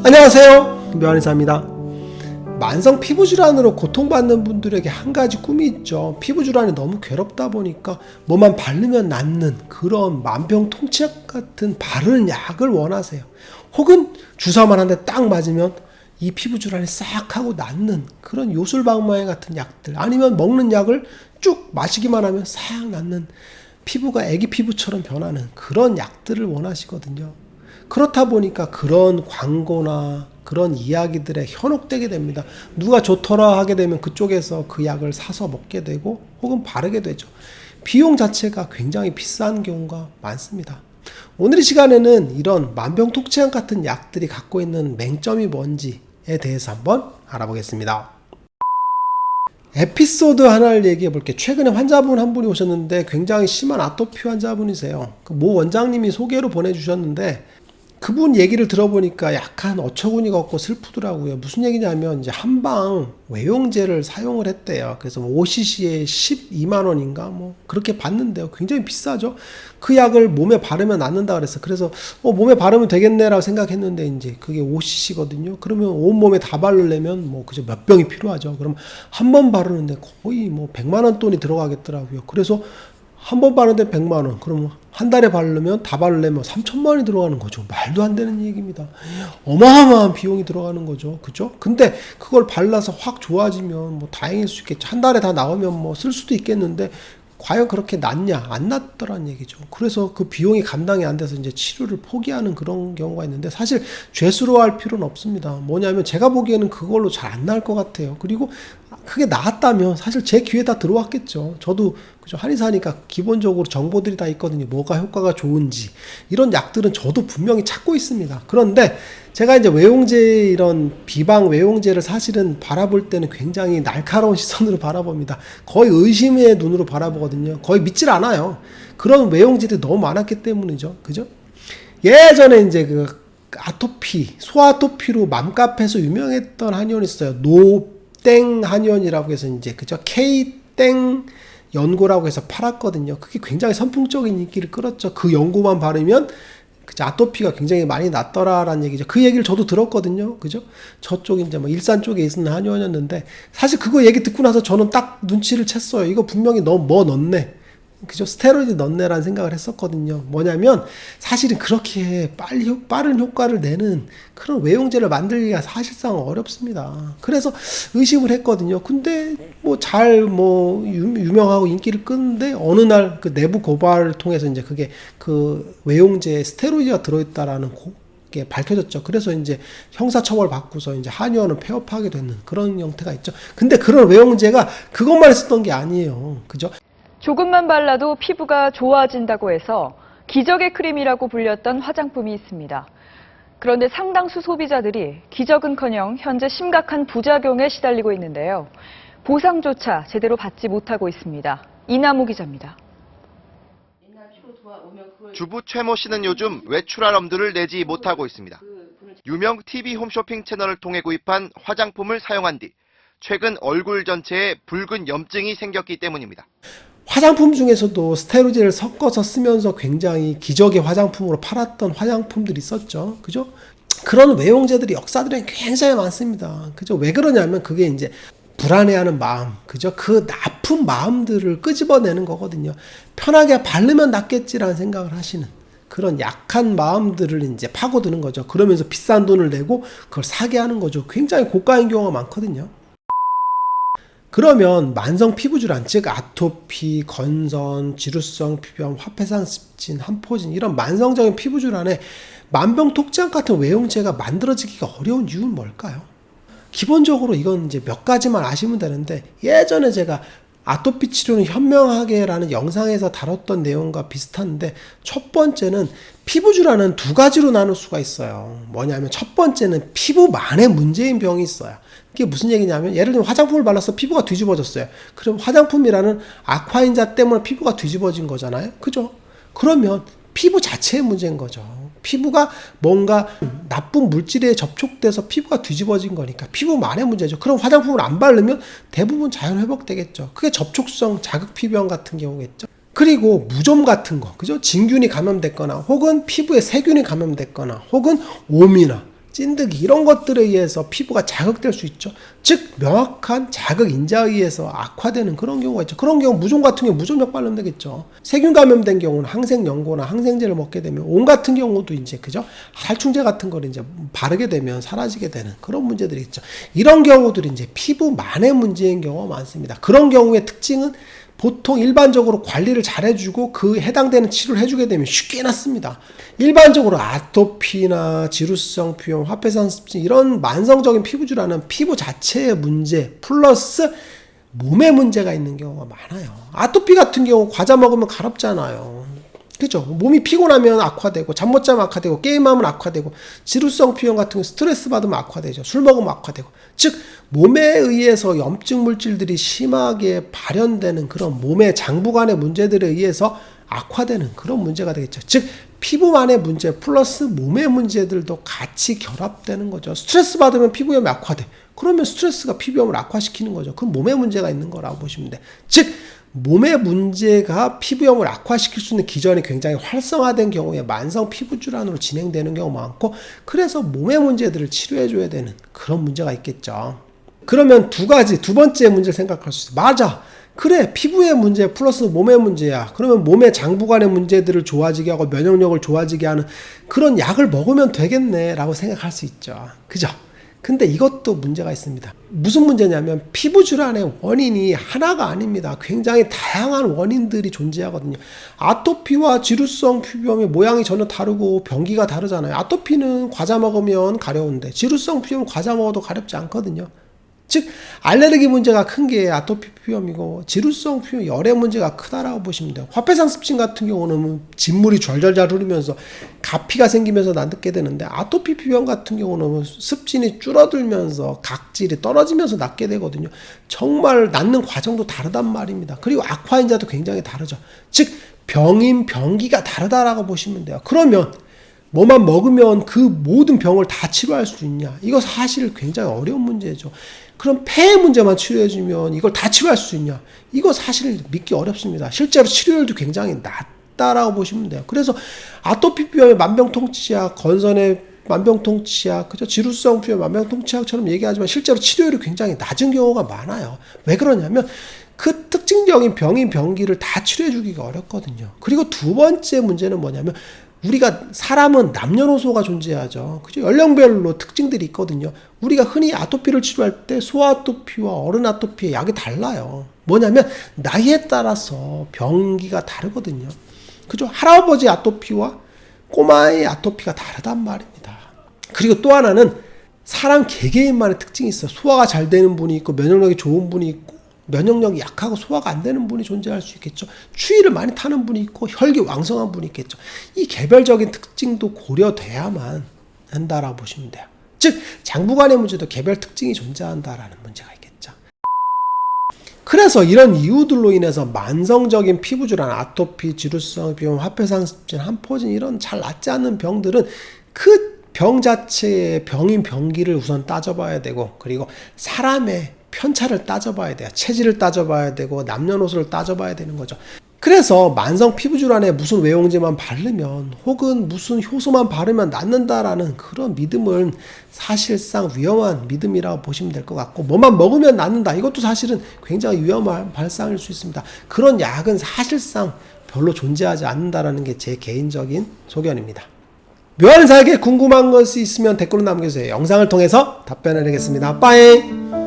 안녕하세요, 묘한의사입니다. 만성 피부질환으로 고통받는 분들에게 한 가지 꿈이 있죠. 피부질환이 너무 괴롭다 보니까 뭐만 바르면 낫는 그런 만병통치약 같은 바르는 약을 원하세요. 혹은 주사만 한 대 딱 맞으면 이 피부질환이 싹 하고 낫는 그런 요술방망이 같은 약들, 아니면 먹는 약을 쭉 마시기만 하면 싹 낫는, 피부가 애기 피부처럼 변하는 그런 약들을 원하시거든요. 그렇다 보니까 그런 광고나 그런 이야기들에 현혹되게 됩니다. 누가 좋더라 하게 되면 그쪽에서 그 약을 사서 먹게 되고 혹은 바르게 되죠. 비용 자체가 굉장히 비싼 경우가 많습니다. 오늘 이 시간에는 이런 만병통치약 같은 약들이 갖고 있는 맹점이 뭔지에 대해서 한번 알아보겠습니다. 에피소드 하나를 얘기해 볼게요. 최근에 환자분 한 분이 오셨는데 굉장히 심한 아토피 환자분이세요. 모 원장님이 소개로 보내주셨는데 그분 얘기를 들어보니까 약간 어처구니가 없고 슬프더라고요. 무슨 얘기냐면 이제 한방 외용제를 사용을 했대요. 그래서 5cc에 12만 원인가 뭐 그렇게 받는데요. 굉장히 비싸죠. 그 약을 몸에 바르면 낫는다 그랬어. 그래서 몸에 바르면 되겠네라고 생각했는데 이제 그게 5cc거든요. 그러면 온몸에 다 바르려면 뭐 그저 몇 병이 필요하죠. 그럼 한 번 바르는데 거의 뭐 100만 원 돈이 들어가겠더라고요. 그래서 한 번 바르는데 100만 원. 그럼 한 달에 바르면 다 바르려면 3천만 원이 들어가는 거죠. 말도 안 되는 얘기입니다. 어마어마한 비용이 들어가는 거죠. 그죠? 근데 그걸 발라서 확 좋아지면 뭐 다행일 수 있겠죠. 한 달에 다 나오면 뭐 쓸 수도 있겠는데 과연 그렇게 낫냐? 안 낫더란 얘기죠. 그래서 그 비용이 감당이 안 돼서 이제 치료를 포기하는 그런 경우가 있는데, 사실 죄스러워할 필요는 없습니다. 뭐냐면 제가 보기에는 그걸로 잘 안 나을 것 같아요. 그리고 그게 나았다면 사실 제 귀에 다 들어왔겠죠. 저도 그죠, 한의사니까 기본적으로 정보들이 다 있거든요. 뭐가 효과가 좋은지 이런 약들은 저도 분명히 찾고 있습니다. 그런데 제가 이제 외용제, 이런 비방 외용제를 사실은 바라볼 때는 굉장히 날카로운 시선으로 바라봅니다. 거의 의심의 눈으로 바라보거든요. 거의 믿질 않아요. 그런 외용제들이 너무 많았기 때문이죠. 그죠? 예전에 이제 그 아토피, 소아토피로 맘카페에서 유명했던 한의원이 있어요. 노땡 한의원이라고 해서 이제 그죠? K땡 연고라고 해서 팔았거든요. 그게 굉장히 선풍적인 인기를 끌었죠. 그 연고만 바르면 그죠? 아토피가 굉장히 많이 낫더라라는 얘기죠. 그 얘기를 저도 들었거든요. 그죠? 저쪽 이제 뭐 일산 쪽에 있는 한의원이었는데, 사실 그거 얘기 듣고 나서 저는 딱 눈치를 챘어요. 이거 분명히 너 뭐 넣네. 그죠? 스테로이드 넣네라는 생각을 했었거든요. 뭐냐면 사실은 그렇게 빠른 효과를 내는 그런 외용제를 만들기가 사실상 어렵습니다. 그래서 의심을 했거든요. 근데 유명하고 인기를 끄는데 어느 날 그 내부 고발을 통해서 이제 그게 그 외용제에 스테로이드가 들어있다라는 게 밝혀졌죠. 그래서 이제 형사처벌 받고서 이제 한의원을 폐업하게 되는 그런 형태가 있죠. 근데 그런 외용제가 그것만 했었던 게 아니에요. 그죠? 조금만 발라도 피부가 좋아진다고 해서 기적의 크림이라고 불렸던 화장품이 있습니다. 그런데 상당수 소비자들이 기적은커녕 현재 심각한 부작용에 시달리고 있는데요. 보상조차 제대로 받지 못하고 있습니다. 이나무 기자입니다. 주부 최모 씨는 요즘 외출할 엄두를 내지 못하고 있습니다. 유명 TV 홈쇼핑 채널을 통해 구입한 화장품을 사용한 뒤 최근 얼굴 전체에 붉은 염증이 생겼기 때문입니다. 화장품 중에서도 스테로이드를 섞어서 쓰면서 굉장히 기적의 화장품으로 팔았던 화장품들이 있었죠. 그죠? 그런 외용제들이 역사들에 굉장히 많습니다. 그죠? 왜 그러냐면 그게 이제 불안해하는 마음, 그죠? 그 나쁜 마음들을 끄집어내는 거거든요. 편하게 바르면 낫겠지라는 생각을 하시는 그런 약한 마음들을 이제 파고드는 거죠. 그러면서 비싼 돈을 내고 그걸 사게 하는 거죠. 굉장히 고가인 경우가 많거든요. 그러면 만성 피부질환, 즉 아토피, 건선, 지루성 피부염, 화폐상 습진, 한포진, 이런 만성적인 피부질환에 만병통치약 같은 외용제가 만들어지기가 어려운 이유는 뭘까요? 기본적으로 이건 이제 몇 가지만 아시면 되는데, 예전에 제가 아토피 치료는 현명하게라는 영상에서 다뤘던 내용과 비슷한데, 첫 번째는 피부질환은 두 가지로 나눌 수가 있어요. 뭐냐면 첫 번째는 피부만의 문제인 병이 있어요. 그게 무슨 얘기냐면, 예를 들면 화장품을 발라서 피부가 뒤집어졌어요. 그럼 화장품이라는 악화인자 때문에 피부가 뒤집어진 거잖아요. 그죠? 그러면 피부 자체의 문제인 거죠. 피부가 뭔가 나쁜 물질에 접촉돼서 피부가 뒤집어진 거니까 피부만의 문제죠. 그럼 화장품을 안 바르면 대부분 자연 회복되겠죠. 그게 접촉성 자극 피부염 같은 경우겠죠. 그리고 무좀 같은 거, 그죠? 진균이 감염됐거나 혹은 피부에 세균이 감염됐거나 혹은 오미나 찐득이 이런 것들에 의해서 피부가 자극될 수 있죠. 즉 명확한 자극 인자에 의해서 악화되는 그런 경우가 있죠. 그런 경우 무좀 같은 경우 무좀약 바르면 되겠죠. 세균 감염된 경우는 항생 연고나 항생제를 먹게 되면 온 같은 경우도 이제 그죠? 살충제 같은 걸 이제 바르게 되면 사라지게 되는 그런 문제들이 있죠. 이런 경우들이 이제 피부만의 문제인 경우가 많습니다. 그런 경우의 특징은 보통 일반적으로 관리를 잘 해주고 그 해당되는 치료를 해주게 되면 쉽게 낫습니다. 일반적으로 아토피나 지루성 피부염, 화폐성 습진 이런 만성적인 피부질환은 피부 자체의 문제 플러스 몸에 문제가 있는 경우가 많아요. 아토피 같은 경우 과자 먹으면 가렵잖아요. 그죠? 몸이 피곤하면 악화되고 잠 못 자면 악화되고 게임하면 악화되고 지루성 피부염 같은 경우 스트레스 받으면 악화되죠. 술 먹으면 악화되고 즉 몸에 의해서 염증 물질들이 심하게 발현되는 그런 몸의 장부간의 문제들에 의해서 악화되는 그런 문제가 되겠죠. 즉 피부만의 문제 플러스 몸의 문제들도 같이 결합되는 거죠. 스트레스 받으면 피부염이 악화돼. 그러면 스트레스가 피부염을 악화시키는 거죠. 그건 몸의 문제가 있는 거라고 보시면 돼. 즉 몸의 문제가 피부염을 악화시킬 수 있는 기전이 굉장히 활성화된 경우에 만성 피부질환으로 진행되는 경우가 많고 그래서 몸의 문제들을 치료해줘야 되는 그런 문제가 있겠죠. 그러면 두 번째 문제를 생각할 수 있어요. 맞아. 그래 피부의 문제 플러스 몸의 문제야. 그러면 몸의 장부간의 문제들을 좋아지게 하고 면역력을 좋아지게 하는 그런 약을 먹으면 되겠네 라고 생각할 수 있죠. 그죠? 근데 이것도 문제가 있습니다. 무슨 문제냐면 피부질환의 원인이 하나가 아닙니다. 굉장히 다양한 원인들이 존재하거든요. 아토피와 지루성 피부염의 모양이 전혀 다르고 병기가 다르잖아요. 아토피는 과자 먹으면 가려운데 지루성 피부염은 과자 먹어도 가렵지 않거든요. 즉 알레르기 문제가 큰 게 아토피 피부염이고 지루성 피부염 열의 문제가 크다라고 보시면 돼요. 화폐상 습진 같은 경우는 진물이 절절잘 흐르면서 가피가 생기면서 낫게 되는데 아토피 피부염 같은 경우는 습진이 줄어들면서 각질이 떨어지면서 낫게 되거든요. 정말 낫는 과정도 다르단 말입니다. 그리고 악화인자도 굉장히 다르죠. 즉 병인 병기가 다르다라고 보시면 돼요. 그러면 뭐만 먹으면 그 모든 병을 다 치료할 수 있냐? 이거 사실 굉장히 어려운 문제죠. 그럼 폐의 문제만 치료해주면 이걸 다 치료할 수 있냐? 이거 사실 믿기 어렵습니다. 실제로 치료율도 굉장히 낮다라고 보시면 돼요. 그래서 아토피 피부염의 만병통치약, 건선의 만병통치약, 그죠? 지루성 피부염 만병통치약처럼 얘기하지만 실제로 치료율이 굉장히 낮은 경우가 많아요. 왜 그러냐면 그 특징적인 병인 병기를 다 치료해주기가 어렵거든요. 그리고 두 번째 문제는 뭐냐면 우리가 사람은 남녀노소가 존재하죠. 그죠? 연령별로 특징들이 있거든요. 우리가 흔히 아토피를 치료할 때 소아토피와 어른 아토피의 약이 달라요. 뭐냐면 나이에 따라서 병기가 다르거든요. 그죠? 할아버지 아토피와 꼬마의 아토피가 다르단 말입니다. 그리고 또 하나는 사람 개개인만의 특징이 있어요. 소화가 잘 되는 분이 있고 면역력이 좋은 분이 있고 면역력이 약하고 소화가 안 되는 분이 존재할 수 있겠죠. 추위를 많이 타는 분이 있고 혈기 왕성한 분이 있겠죠. 이 개별적인 특징도 고려돼야만 한다라고 보시면 돼요. 즉 장부간의 문제도 개별 특징이 존재한다라는 문제가 있겠죠. 그래서 이런 이유들로 인해서 만성적인 피부질환, 아토피, 지루성 피부염, 화폐상 습진, 한포진 이런 잘 낫지 않는 병들은 그 병 자체의 병인 병기를 우선 따져봐야 되고 그리고 사람의 편차를 따져봐야 돼요. 체질을 따져봐야 되고 남녀노소를 따져봐야 되는 거죠. 그래서 만성 피부질환에 무슨 외용제만 바르면 혹은 무슨 효소만 바르면 낫는다라는 그런 믿음은 사실상 위험한 믿음이라고 보시면 될 것 같고 뭐만 먹으면 낫는다. 이것도 사실은 굉장히 위험한 발상일 수 있습니다. 그런 약은 사실상 별로 존재하지 않는다라는 게 제 개인적인 소견입니다. 묘한사에게 궁금한 것이 있으면 댓글로 남겨주세요. 영상을 통해서 답변을 하겠습니다. 빠잉!